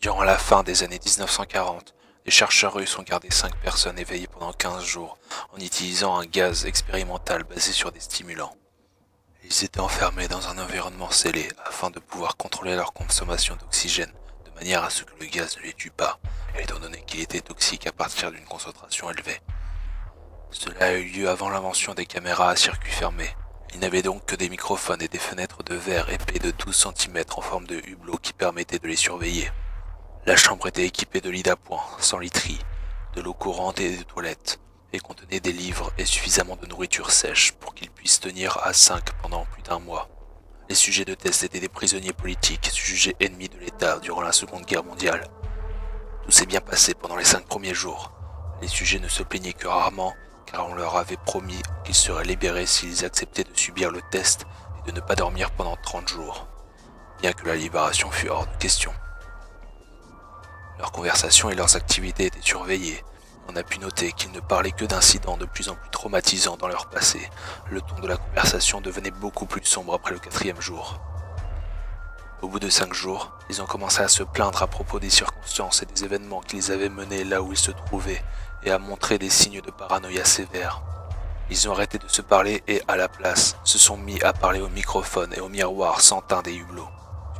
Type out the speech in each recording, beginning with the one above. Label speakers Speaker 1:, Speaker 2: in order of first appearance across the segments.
Speaker 1: Durant la fin des années 1940, les chercheurs russes ont gardé 5 personnes éveillées pendant 15 jours en utilisant un gaz expérimental basé sur des stimulants. Ils étaient enfermés dans un environnement scellé afin de pouvoir contrôler leur consommation d'oxygène de manière à ce que le gaz ne les tue pas, étant donné qu'il était toxique à partir d'une concentration élevée. Cela a eu lieu avant l'invention des caméras à circuit fermé. Il n'avait donc que des microphones et des fenêtres de verre épais de 12 cm en forme de hublot qui permettaient de les surveiller. La chambre était équipée de lits d'appoint, sans literie, de l'eau courante et des toilettes, et contenait des livres et suffisamment de nourriture sèche pour qu'ils puissent tenir à 5 pendant plus d'un mois. Les sujets de test étaient des prisonniers politiques jugés ennemis de l'État durant la Seconde Guerre mondiale. Tout s'est bien passé pendant les 5 premiers jours. Les sujets ne se plaignaient que rarement, car on leur avait promis qu'ils seraient libérés s'ils acceptaient de subir le test et de ne pas dormir pendant 30 jours, bien que la libération fût hors de question. Leurs conversations et leurs activités étaient surveillées. On a pu noter qu'ils ne parlaient que d'incidents de plus en plus traumatisants dans leur passé. Le ton de la conversation devenait beaucoup plus sombre après le 4e jour. Au bout de 5 jours, ils ont commencé à se plaindre à propos des circonstances et des événements qui les avaient menés là où ils se trouvaient et à montrer des signes de paranoïa sévères. Ils ont arrêté de se parler et, à la place, se sont mis à parler au microphone et au miroir sans teint des hublots.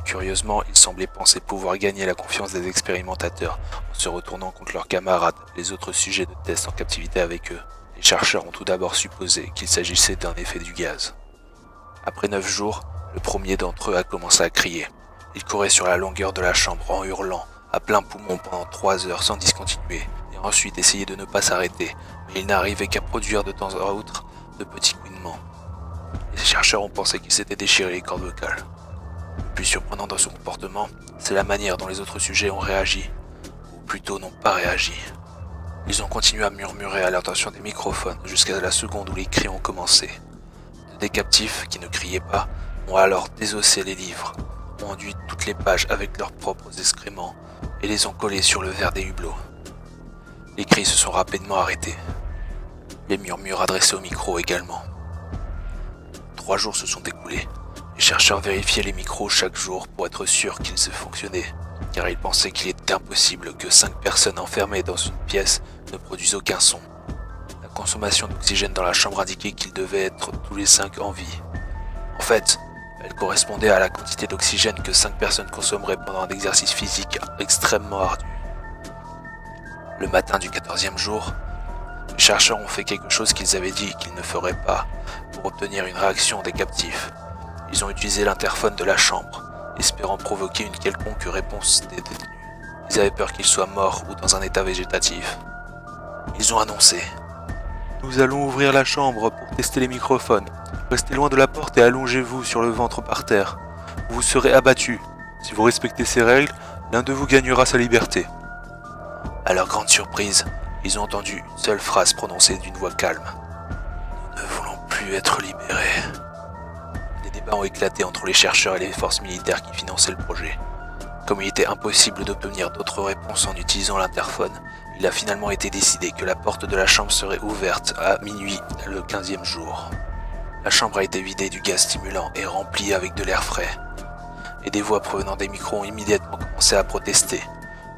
Speaker 1: Curieusement, ils semblaient penser pouvoir gagner la confiance des expérimentateurs en se retournant contre leurs camarades, les autres sujets de test en captivité avec eux. Les chercheurs ont tout d'abord supposé qu'il s'agissait d'un effet du gaz. Après 9 jours, le premier d'entre eux a commencé à crier. Il courait sur la longueur de la chambre en hurlant, à plein poumon pendant 3 heures sans discontinuer, et ensuite essayait de ne pas s'arrêter, mais il n'arrivait qu'à produire de temps à autre de petits couinements. Les chercheurs ont pensé qu'il s'était déchiré les cordes vocales. Le plus surprenant dans ce comportement, c'est la manière dont les autres sujets ont réagi, ou plutôt n'ont pas réagi. Ils ont continué à murmurer à l'intention des microphones jusqu'à la seconde où les cris ont commencé. Des captifs qui ne criaient pas ont alors désossé les livres, ont enduit toutes les pages avec leurs propres excréments et les ont collés sur le verre des hublots. Les cris se sont rapidement arrêtés. Les murmures adressés au micro également. 3 jours se sont écoulés. Les chercheurs vérifiaient les micros chaque jour pour être sûrs qu'ils fonctionnaient, car ils pensaient qu'il était impossible que 5 personnes enfermées dans une pièce ne produisent aucun son. La consommation d'oxygène dans la chambre indiquait qu'ils devaient être tous les 5 en vie. En fait, elle correspondait à la quantité d'oxygène que 5 personnes consommeraient pendant un exercice physique extrêmement ardu. Le matin du 14e jour, les chercheurs ont fait quelque chose qu'ils avaient dit qu'ils ne feraient pas pour obtenir une réaction des captifs. Ils ont utilisé l'interphone de la chambre, espérant provoquer une quelconque réponse des détenus. Ils avaient peur qu'ils soient morts ou dans un état végétatif. Ils ont annoncé « Nous allons ouvrir la chambre pour tester les microphones. Restez loin de la porte et allongez-vous sur le ventre par terre. Vous serez abattus. Si vous respectez ces règles, l'un de vous gagnera sa liberté. » À leur grande surprise, ils ont entendu une seule phrase prononcée d'une voix calme. « Nous ne voulons plus être libérés. » Des débats ont éclaté entre les chercheurs et les forces militaires qui finançaient le projet. Comme il était impossible d'obtenir d'autres réponses en utilisant l'interphone, il a finalement été décidé que la porte de la chambre serait ouverte à minuit le 15e jour. La chambre a été vidée du gaz stimulant et remplie avec de l'air frais. Et des voix provenant des micros ont immédiatement commencé à protester.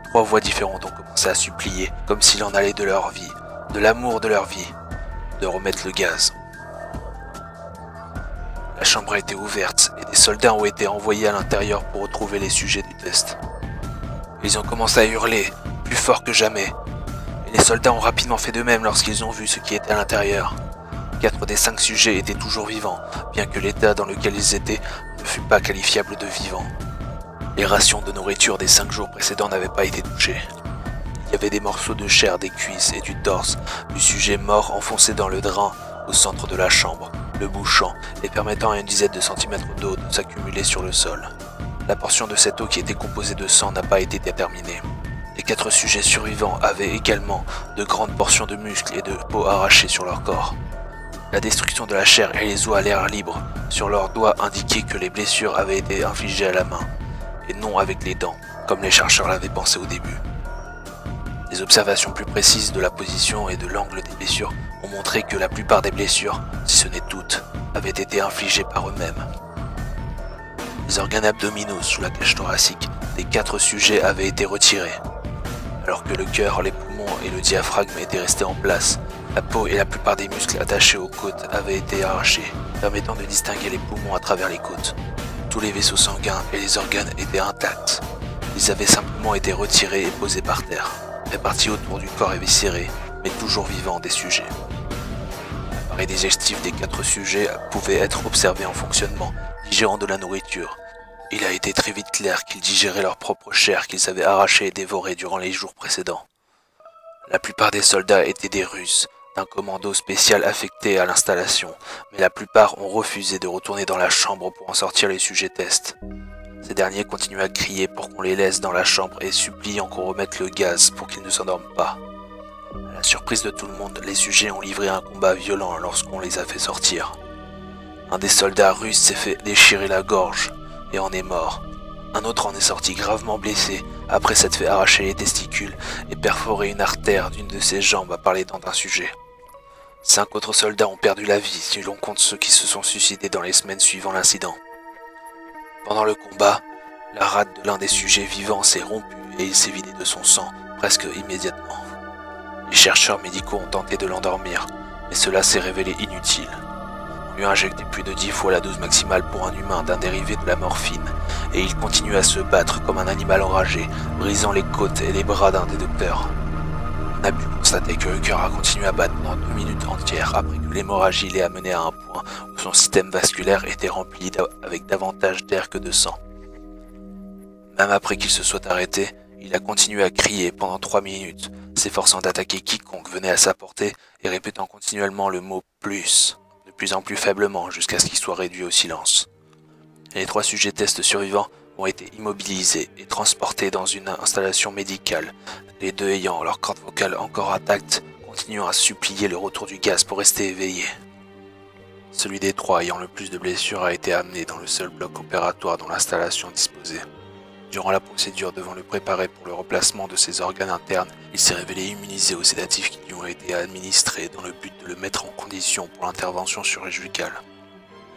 Speaker 1: 3 voix différentes ont commencé à supplier, comme s'il en allait de leur vie, de l'amour de leur vie, de remettre le gaz. La chambre a été ouverte et des soldats ont été envoyés à l'intérieur pour retrouver les sujets du test. Ils ont commencé à hurler, plus fort que jamais, et les soldats ont rapidement fait de même lorsqu'ils ont vu ce qui était à l'intérieur. 4 des 5 sujets étaient toujours vivants, bien que l'état dans lequel ils étaient ne fût pas qualifiable de vivant. Les rations de nourriture des 5 jours précédents n'avaient pas été touchées. Il y avait des morceaux de chair des cuisses et du torse du sujet mort enfoncés dans le drain au centre de la chambre, le bouchant et permettant à une dizaine de centimètres d'eau de s'accumuler sur le sol. La portion de cette eau qui était composée de sang n'a pas été déterminée. Les 4 sujets survivants avaient également de grandes portions de muscles et de peau arrachées sur leur corps. La destruction de la chair et les os à l'air libre sur leurs doigts indiquaient que les blessures avaient été infligées à la main, et non avec les dents, comme les chercheurs l'avaient pensé au début. Des observations plus précises de la position et de l'angle des blessures ont montré que la plupart des blessures, si ce n'est toutes, avaient été infligées par eux-mêmes. Les organes abdominaux sous la cage thoracique des 4 sujets avaient été retirés. Alors que le cœur, les poumons et le diaphragme étaient restés en place, la peau et la plupart des muscles attachés aux côtes avaient été arrachés, permettant de distinguer les poumons à travers les côtes. Tous les vaisseaux sanguins et les organes étaient intacts. Ils avaient simplement été retirés et posés par terre, répartis autour du corps éviscéré, mais toujours vivant des sujets. L'appareil digestif des 4 sujets pouvait être observé en fonctionnement, digérant de la nourriture. Il a été très vite clair qu'ils digéraient leur propre chair qu'ils avaient arrachée et dévorée durant les jours précédents. La plupart des soldats étaient des Russes, d'un commando spécial affecté à l'installation, mais la plupart ont refusé de retourner dans la chambre pour en sortir les sujets tests. Ces derniers continuent à crier pour qu'on les laisse dans la chambre et suppliant qu'on remette le gaz pour qu'ils ne s'endorment pas. À la surprise de tout le monde, les sujets ont livré un combat violent lorsqu'on les a fait sortir. Un des soldats russes s'est fait déchirer la gorge et en est mort. Un autre en est sorti gravement blessé après s'être fait arracher les testicules et perforer une artère d'une de ses jambes à parler dans un sujet. 5 autres soldats ont perdu la vie si l'on compte ceux qui se sont suicidés dans les semaines suivant l'incident. Pendant le combat, la rate de l'un des sujets vivants s'est rompue et il s'est vidé de son sang presque immédiatement. Les chercheurs médicaux ont tenté de l'endormir, mais cela s'est révélé inutile. On lui a injecté plus de 10 fois la dose maximale pour un humain d'un dérivé de la morphine, et il continue à se battre comme un animal enragé, brisant les côtes et les bras d'un des docteurs. On a pu constater que le cœur a continué à battre pendant 2 minutes entières après que l'hémorragie l'ait amené à un point où son système vasculaire était rempli avec davantage d'air que de sang. Même après qu'il se soit arrêté, il a continué à crier pendant 3 minutes, s'efforçant d'attaquer quiconque venait à sa portée et répétant continuellement le mot « plus », de plus en plus faiblement jusqu'à ce qu'il soit réduit au silence. Les 3 sujets tests survivants ont été immobilisés et transportés dans une installation médicale, les 2 ayant leur corde vocale encore intacte, continuant à supplier le retour du gaz pour rester éveillés. Celui des 3 ayant le plus de blessures a été amené dans le seul bloc opératoire dont l'installation disposait. Durant la procédure devant le préparer pour le remplacement de ses organes internes, il s'est révélé immunisé aux sédatifs qui lui ont été administrés dans le but de le mettre en condition pour l'intervention chirurgicale.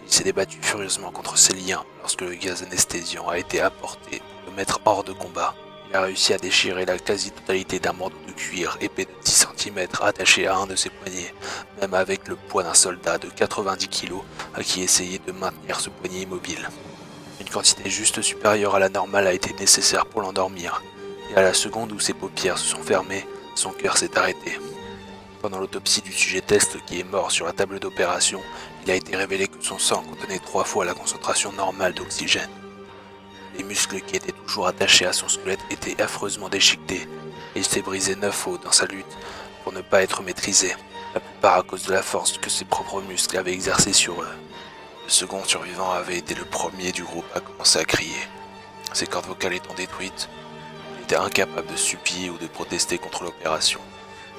Speaker 1: Il s'est débattu furieusement contre ses liens lorsque le gaz anesthésiant a été apporté pour le mettre hors de combat. Il a réussi à déchirer la quasi-totalité d'un bandeau de cuir épais de 10 cm attaché à un de ses poignets, même avec le poids d'un soldat de 90 kg à qui essayait de maintenir ce poignet immobile. Une quantité juste supérieure à la normale a été nécessaire pour l'endormir, et à la seconde où ses paupières se sont fermées, son cœur s'est arrêté. Pendant l'autopsie du sujet test qui est mort sur la table d'opération, il a été révélé que son sang contenait 3 fois la concentration normale d'oxygène. Les muscles qui étaient toujours attachés à son squelette étaient affreusement déchiquetés, et il s'est brisé 9 os dans sa lutte pour ne pas être maîtrisé, la plupart à cause de la force que ses propres muscles avaient exercée sur eux. Le second survivant avait été le premier du groupe à commencer à crier. Ses cordes vocales étant détruites, il était incapable de supplier ou de protester contre l'opération,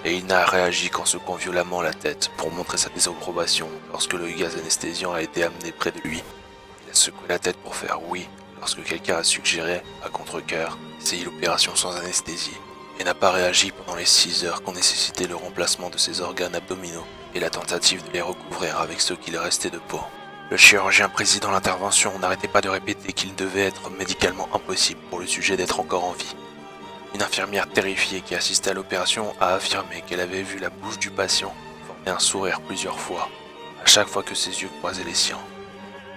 Speaker 1: et il n'a réagi qu'en secouant violemment la tête pour montrer sa désapprobation lorsque le gaz anesthésiant a été amené près de lui. Il a secoué la tête pour faire oui lorsque quelqu'un a suggéré, à contre-cœur, d'essayer l'opération sans anesthésie, et n'a pas réagi pendant les 6 heures qu'ont nécessité le remplacement de ses organes abdominaux et la tentative de les recouvrir avec ce qu'il restait de peau. Le chirurgien présidant l'intervention n'arrêtait pas de répéter qu'il devait être médicalement impossible pour le sujet d'être encore en vie. Une infirmière terrifiée qui assistait à l'opération a affirmé qu'elle avait vu la bouche du patient former un sourire plusieurs fois, à chaque fois que ses yeux croisaient les siens.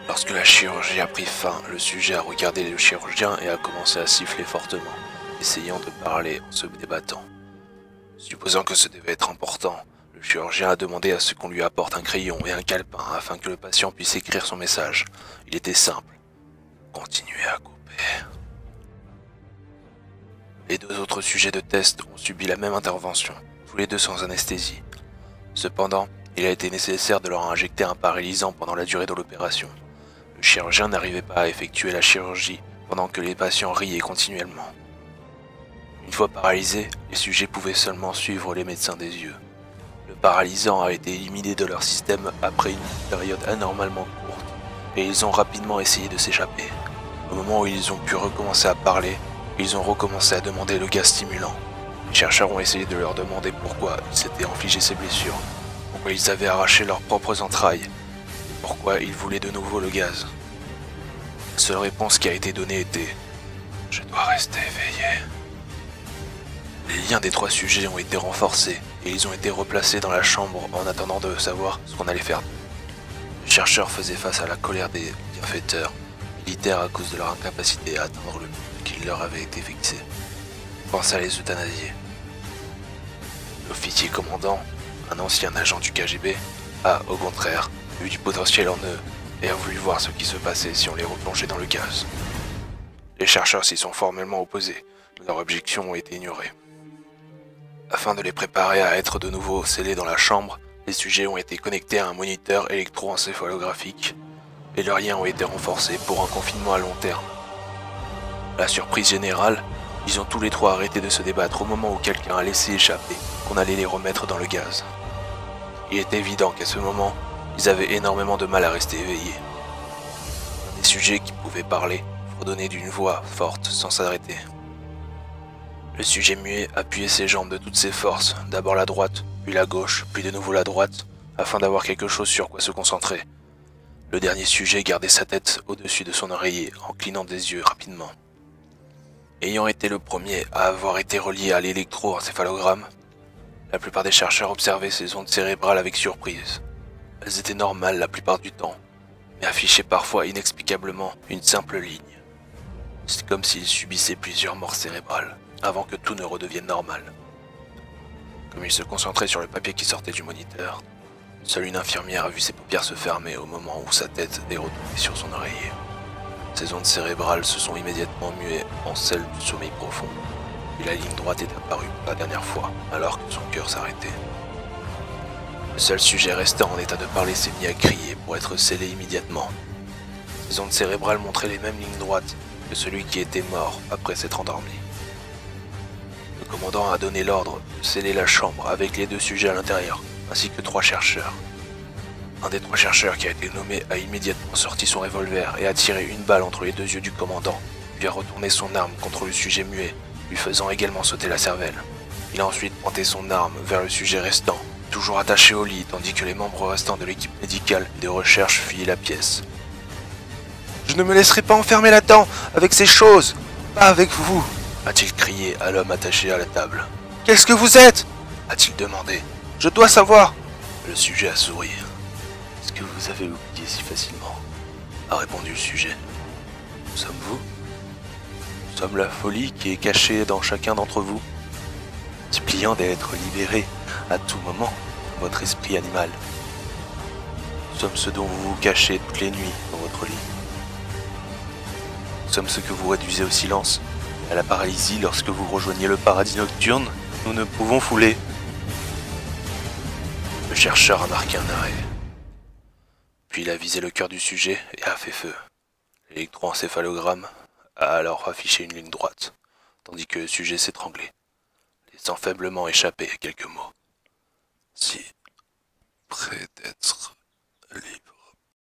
Speaker 1: Lorsque la chirurgie a pris fin, le sujet a regardé le chirurgien et a commencé à siffler fortement, essayant de parler en se débattant. Supposant que ce devait être important, le chirurgien a demandé à ce qu'on lui apporte un crayon et un calepin afin que le patient puisse écrire son message. Il était simple. Continuez à couper. Les 2 autres sujets de test ont subi la même intervention, tous les 2 sans anesthésie. Cependant, il a été nécessaire de leur injecter un paralysant pendant la durée de l'opération. Le chirurgien n'arrivait pas à effectuer la chirurgie pendant que les patients riaient continuellement. Une fois paralysés, les sujets pouvaient seulement suivre les médecins des yeux. Le paralysant a été éliminé de leur système après une période anormalement courte, et ils ont rapidement essayé de s'échapper. Au moment où ils ont pu recommencer à parler, ils ont recommencé à demander le gaz stimulant. Les chercheurs ont essayé de leur demander pourquoi ils s'étaient infligés ces blessures, pourquoi ils avaient arraché leurs propres entrailles, pourquoi ils voulaient de nouveau le gaz. La seule réponse qui a été donnée était Je dois rester éveillé. Les liens des 3 sujets ont été renforcés et ils ont été replacés dans la chambre en attendant de savoir ce qu'on allait faire. Les chercheurs faisaient face à la colère des bienfaiteurs militaires à cause de leur incapacité à atteindre le but qui leur avait été fixé. Ils pensaient à les euthanasier. L'officier commandant, un ancien agent du KGB, a, au contraire, vu du potentiel en eux et a voulu voir ce qui se passait si on les replongeait dans le gaz. Les chercheurs s'y sont formellement opposés, mais leurs objections ont été ignorées. Afin de les préparer à être de nouveau scellés dans la chambre, les sujets ont été connectés à un moniteur électroencéphalographique et leurs liens ont été renforcés pour un confinement à long terme. À la surprise générale, ils ont tous les 3 arrêté de se débattre au moment où quelqu'un a laissé échapper qu'on allait les remettre dans le gaz. Il est évident qu'à ce moment, ils avaient énormément de mal à rester éveillés. Les sujets qui pouvaient parler fredonnaient d'une voix forte sans s'arrêter. Le sujet muet appuyait ses jambes de toutes ses forces, d'abord la droite, puis la gauche, puis de nouveau la droite, afin d'avoir quelque chose sur quoi se concentrer. Le dernier sujet gardait sa tête au-dessus de son oreiller, en clignant des yeux rapidement. Ayant été le premier à avoir été relié à l'électroencéphalogramme, la plupart des chercheurs observaient ces ondes cérébrales avec surprise. Elles étaient normales la plupart du temps, mais affichaient parfois inexplicablement une simple ligne. C'est comme s'ils subissaient plusieurs morts cérébrales, avant que tout ne redevienne normal. Comme il se concentrait sur le papier qui sortait du moniteur, seule une infirmière a vu ses paupières se fermer au moment où sa tête est retombée sur son oreiller. Ces ondes cérébrales se sont immédiatement muées en celles du sommeil profond, et la ligne droite est apparue pour la dernière fois, alors que son cœur s'arrêtait. Le seul sujet restant en état de parler s'est mis à crier pour être scellé immédiatement. Ces ondes cérébrales montraient les mêmes lignes droites que celui qui était mort après s'être endormi. Le commandant a donné l'ordre de sceller la chambre avec les 2 sujets à l'intérieur, ainsi que 3 chercheurs. Un des 3 chercheurs qui a été nommé a immédiatement sorti son revolver et a tiré une balle entre les 2 yeux du commandant, puis a retourné son arme contre le sujet muet, lui faisant également sauter la cervelle. Il a ensuite pointé son arme vers le sujet restant, toujours attaché au lit, tandis que les membres restants de l'équipe médicale et de recherche fuyaient la pièce. « Je ne me laisserai pas enfermer là-dedans, avec ces choses, pas avec vous !» a-t-il crié à l'homme attaché à la table. « Qu'est-ce que vous êtes ?» a-t-il demandé. « Je dois savoir !» Le sujet a souri. « Est-ce que vous avez oublié si facilement ?» a répondu le sujet. « Sommes-vous ? Nous sommes la folie qui est cachée dans chacun d'entre vous, suppliant d'être libéré à tout moment de votre esprit animal. Nous sommes ceux dont vous vous cachez toutes les nuits dans votre lit. Nous sommes ceux que vous réduisez au silence, à la paralysie lorsque vous rejoignez le paradis nocturne. Nous ne pouvons fouler. » Le chercheur a marqué un arrêt. Puis il a visé le cœur du sujet et a fait feu. L'électroencéphalogramme a alors affiché une ligne droite, tandis que le sujet s'étranglait, laissant faiblement échapper quelques mots. « Si près d'être